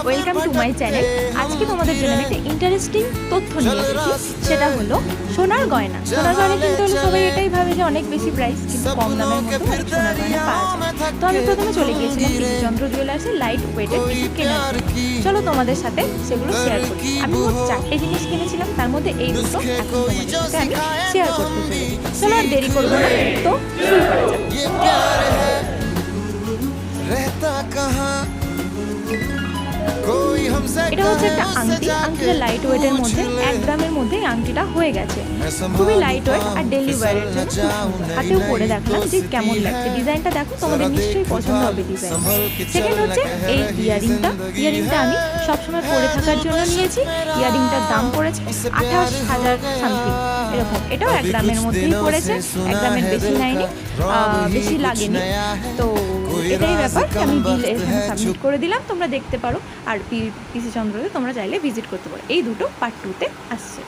Welcome to my channel. আজকে তোমাদের জন্য আমি একটা ইন্টারেস্টিং তথ্য নিয়ে এসেছি, সেটা হলো সোনার গয়না। সোনার গয়না কিনতে হলে সবাই এটাই ভাবে যে অনেক বেশি প্রাইস, কিন্তু কম দামের মধ্যে অনেক সোনার গয়না পাওয়া যায়। তো আমি প্রথমে চলে গিয়েছিলাম পিসিচন্দ্র জুয়েলার্সে লাইট ওয়েটের কিছু কেনার জন্য। চলো তোমাদের সাথে সেগুলো শেয়ার করি। আমি মোট 4টে জিনিস কিনেছিলাম, তার মধ্যে এই দুটো এখন তোমাদের সাথে আমি শেয়ার করতে চলেছি। চলো আর দেরি করবো না, তো শুরু করা যাক। এটা হচ্ছে একটা আংটি। আংটিটা লাইট ওয়েটের মধ্যে 1 গ্রামের মধ্যে এই আংটিটা হয়ে গেছে। খুবই লাইট ওয়েট আর ডেলি ওয়ারের জন্য হাতেও পরে দেখলাম যে কেমন লাগছে। ডিজাইনটা দেখো, তোমাদের নিশ্চয়ই পছন্দ হবে ডিজাইন। সেকেন্ড হচ্ছে এই ইয়ারিংটা আমি সবসময় পরে থাকার জন্য নিয়েছি। ইয়ারিংটার দাম পড়েছে 28,000 সামথিং এরকম। এটাও 1 গ্রামের মধ্যেই পড়েছে, 1 গ্রামের বেশি নেয়নি, বেশি লাগেনি। তো এটাই ব্যাপার, আমি বিল এখানে সাবমিট করে দিলাম, তোমরা দেখতে পারো। আর পিসিচন্দ্রতে তোমরা চাইলে ভিজিট করতে পারো। এই দুটো পার্ট 2-তে আসছে।